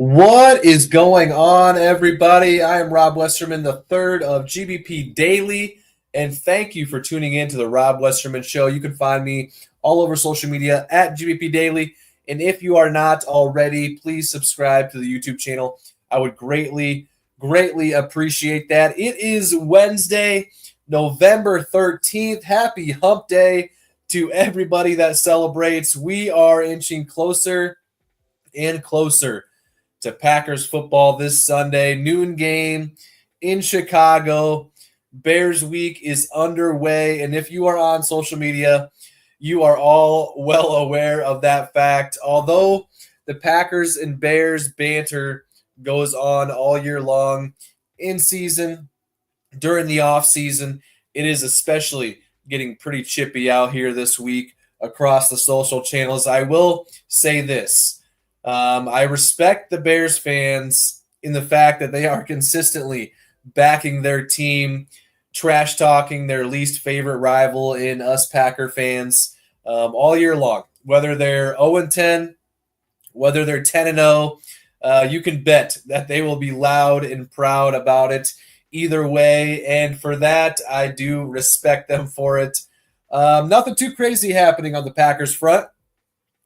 What is going on, everybody? I am Rob Westerman, the third of GBP Daily, and thank you for tuning in to the Rob Westerman Show. You can find me all over social media at GBP Daily, and if you are not already, please subscribe to the YouTube channel. I would greatly appreciate that. It is Wednesday, November 13th. Happy Hump Day to everybody that celebrates. We are inching closer and closer to Packers football this Sunday. Noon game in Chicago. Bears week is underway. And if you are on social media, you are all well aware of that fact. Although the Packers and Bears banter goes on all year long in season, during the off season, it is especially getting pretty chippy out here this week across the social channels. I will say this. I respect the Bears fans in the fact that they are consistently backing their team, trash talking their least favorite rival in us Packer fans all year long. Whether they're 0-10, whether they're 10-0, you can bet that they will be loud and proud about it either way. And for that, I do respect them for it. Nothing too crazy happening on the Packers front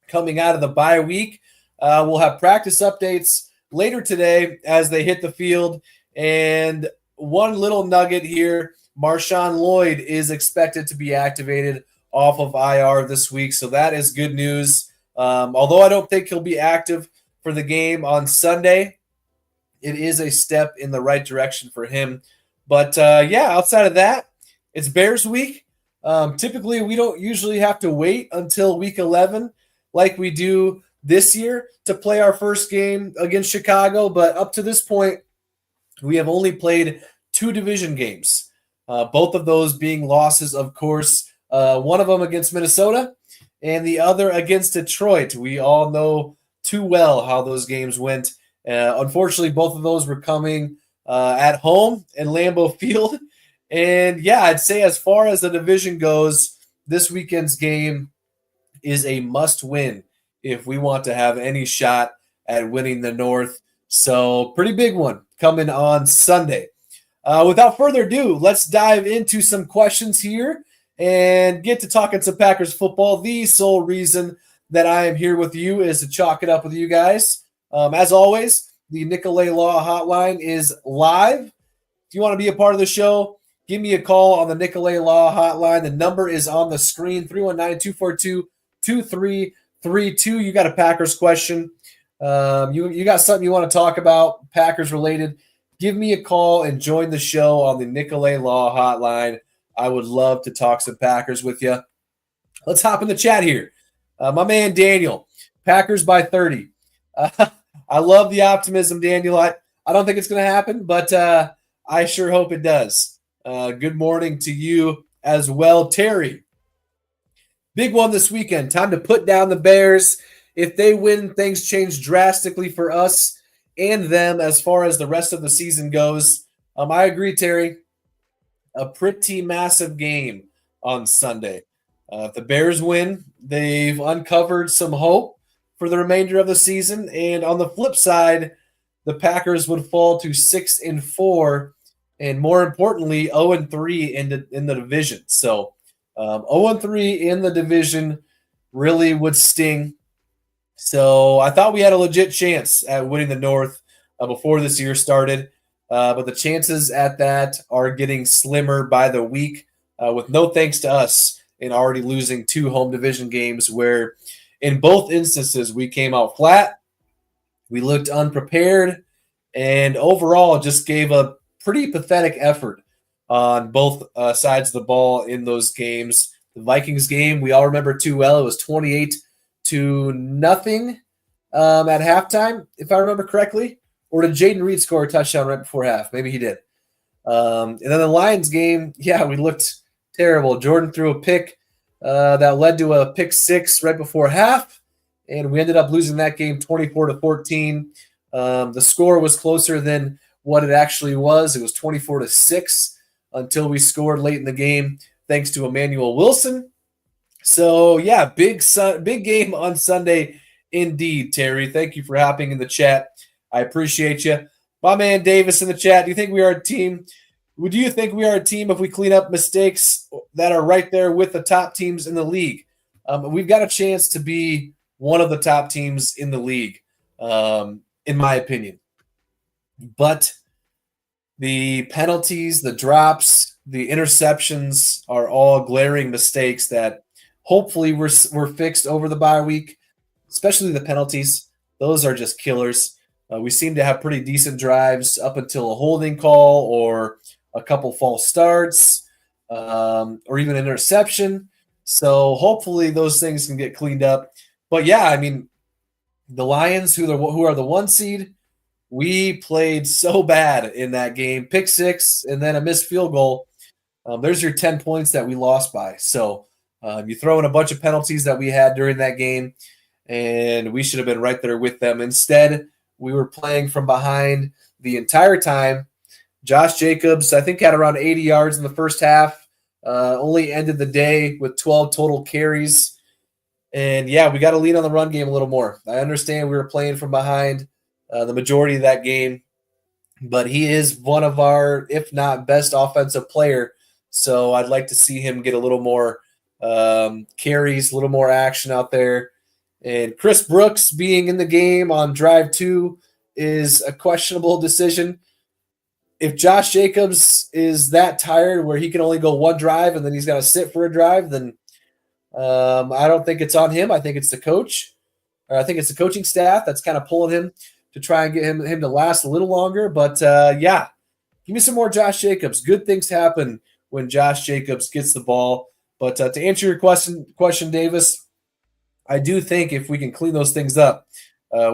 coming out of the bye week. We'll have practice updates later today as they hit the field. And one little nugget here, Marshawn Lloyd is expected to be activated off of IR this week, so that is good news. Although I don't think he'll be active for the game on Sunday, it is a step in the right direction for him. But, outside of that, it's Bears week. Typically, we don't usually have to wait until week 11 like we do this year to play our first game against Chicago, but up to this point, we have only played 2 division games, both of those being losses, of course, one of them against Minnesota and the other against Detroit. We all know too well how those games went. Unfortunately, both of those were coming at home in Lambeau Field. And I'd say as far as the division goes, this weekend's game is a must-win if we want to have any shot at winning the North. So pretty big one coming on Sunday. Without further ado, let's dive into some questions here and get to talking some Packers football. The sole reason that I am here with you is to chalk it up with you guys. As always, the Nicolet Law hotline is live. If you want to be a part of the show, give me a call on the Nicolet Law hotline. The number is on the screen, 319-242-2332. You got a Packers question. You got something you want to talk about, Packers related. Give me a call and join the show on the Nicolet Law hotline. I would love to talk some Packers with you. Let's hop in the chat here. My man Daniel, Packers by 30. I love the optimism, Daniel. I don't think it's going to happen, but I sure hope it does. Good morning to you as well, Terry. Big one this weekend. Time to put down the Bears. If they win, things change drastically for us and them as far as the rest of the season goes. I agree, Terry. A pretty massive game on Sunday. If the Bears win, they've uncovered some hope for the remainder of the season. And on the flip side, the Packers would fall to 6-4, and more importantly, 0-3 in the division. So 0-3 in the division really would sting. So I thought we had a legit chance at winning the North before this year started. But the chances at that are getting slimmer by the week, with no thanks to us in already losing 2 home division games where in both instances we came out flat. We looked unprepared and overall just gave a pretty pathetic effort on both sides of the ball in those games. The Vikings game, we all remember too well. It was 28-0 at halftime, if I remember correctly. Or did Jaden Reed score a touchdown right before half? Maybe he did. And then the Lions game, we looked terrible. Jordan threw a pick that led to a pick 6 right before half, and we ended up losing that game 24-14. The score was closer than what it actually was. It was 24-6 until we scored late in the game, thanks to Emmanuel Wilson. So, big game on Sunday indeed, Terry. Thank you for hopping in the chat. I appreciate you. My man Davis in the chat, do you think we are a team? Would you think we are a team if we clean up mistakes that are right there with the top teams in the league? We've got a chance to be one of the top teams in the league, in my opinion. But the penalties, the drops, the interceptions are all glaring mistakes that hopefully were fixed over the bye week, especially the penalties. Those are just killers. We seem to have pretty decent drives up until a holding call or a couple false starts, or even an interception. So hopefully those things can get cleaned up. But yeah, I mean, the Lions, who are the 1 seed, we played so bad in that game. Pick six and then a missed field goal. There's your 10 points that we lost by. So you throw in a bunch of penalties that we had during that game, and we should have been right there with them. Instead, we were playing from behind the entire time. Josh Jacobs, I think, had around 80 yards in the first half, only ended the day with 12 total carries. And, yeah, we got to lean on the run game a little more. I understand we were playing from behind the majority of that game, but he is one of our, if not best offensive player. So I'd like to see him get a little more carries, a little more action out there. And Chris Brooks being in the game on drive 2 is a questionable decision. If Josh Jacobs is that tired where he can only go one drive and then he's got to sit for a drive, then I don't think it's on him. I think it's the coach. Or I think it's the coaching staff that's kind of pulling him to try and get him to last a little longer. But, yeah, give me some more Josh Jacobs. Good things happen when Josh Jacobs gets the ball. But to answer your question, Davis, I do think if we can clean those things up,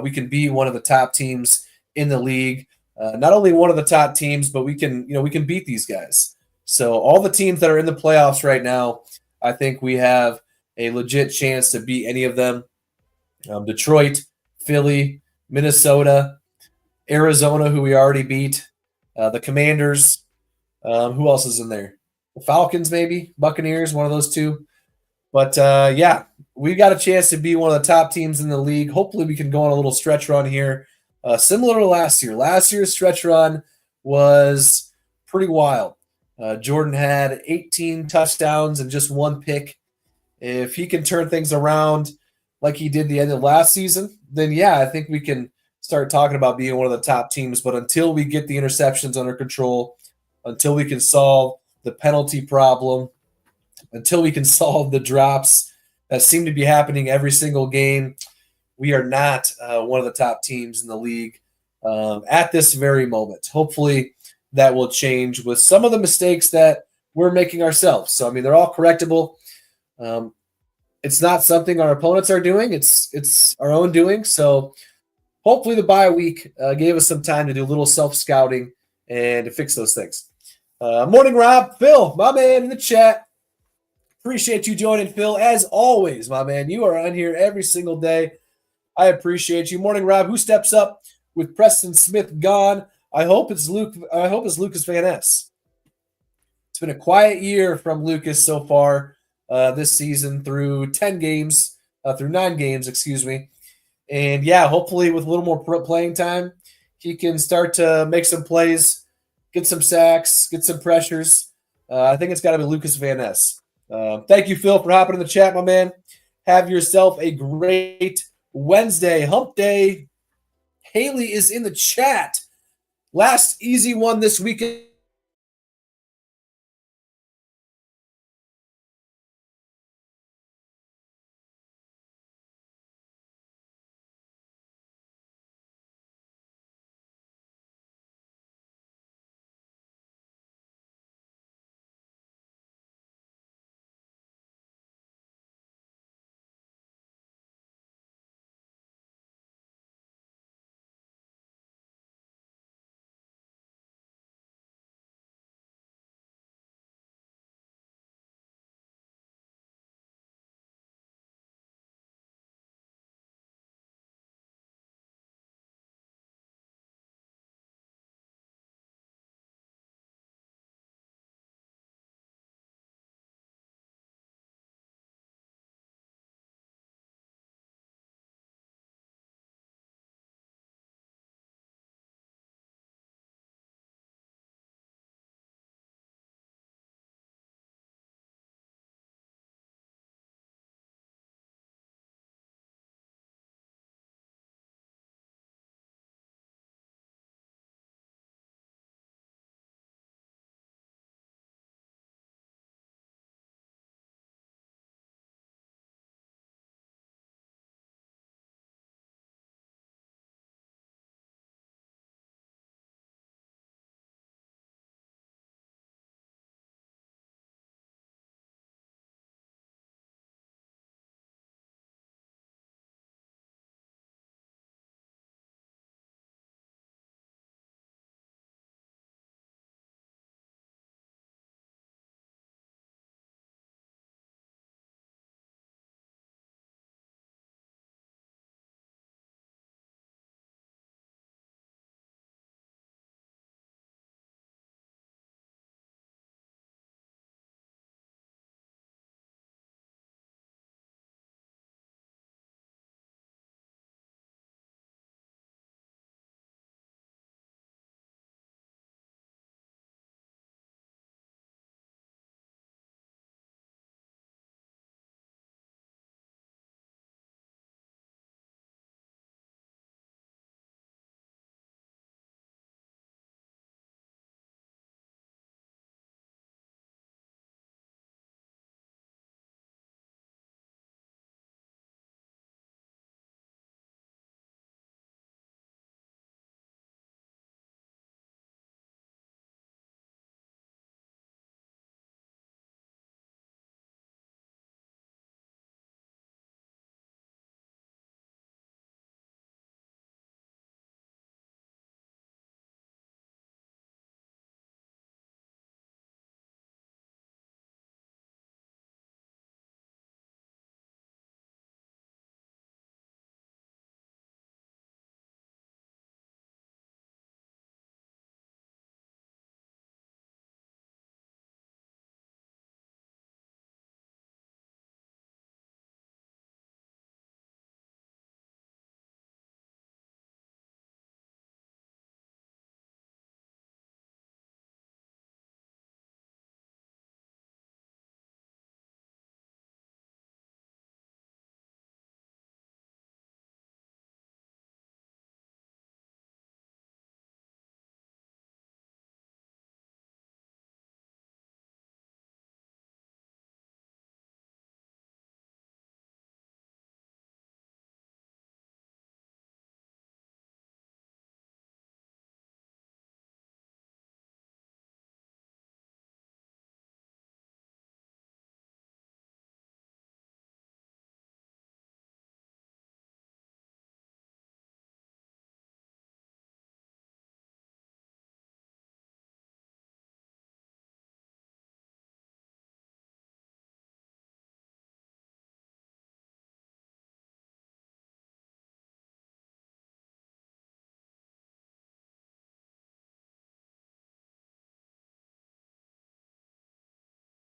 we can be one of the top teams in the league. Not only one of the top teams, but we can beat these guys. So all the teams that are in the playoffs right now, I think we have a legit chance to beat any of them. Detroit, Philly, Minnesota, Arizona, who we already beat, the Commanders. Who else is in there? The Falcons, maybe, Buccaneers, one of those two. But, yeah, we got a chance to be one of the top teams in the league. Hopefully we can go on a little stretch run here, similar to last year. Last year's stretch run was pretty wild. Jordan had 18 touchdowns and just one pick. If he can turn things around like he did the end of last season, then, yeah, I think we can start talking about being one of the top teams. But until we get the interceptions under control, until we can solve the penalty problem, until we can solve the drops that seem to be happening every single game, we are not one of the top teams in the league at this very moment. Hopefully that will change with some of the mistakes that we're making ourselves. So, I mean, they're all correctable. It's not something our opponents are doing. It's our own doing. So hopefully the bye week gave us some time to do a little self-scouting and to fix those things. Morning, Rob. Phil, my man in the chat. Appreciate you joining, Phil. As always, my man, you are on here every single day. I appreciate you. Morning, Rob. Who steps up with Preston Smith gone? I hope it's Lucas Van Ness. It's been a quiet year from Lucas so far this season through 9 games, excuse me. And yeah, hopefully with a little more playing time, he can start to make some plays, get some sacks, get some pressures. I think it's got to be Lucas Van Ness. Thank you, Phil, for hopping in the chat, my man. Have yourself a great Wednesday, hump day. Haley is in the chat. Last easy one this weekend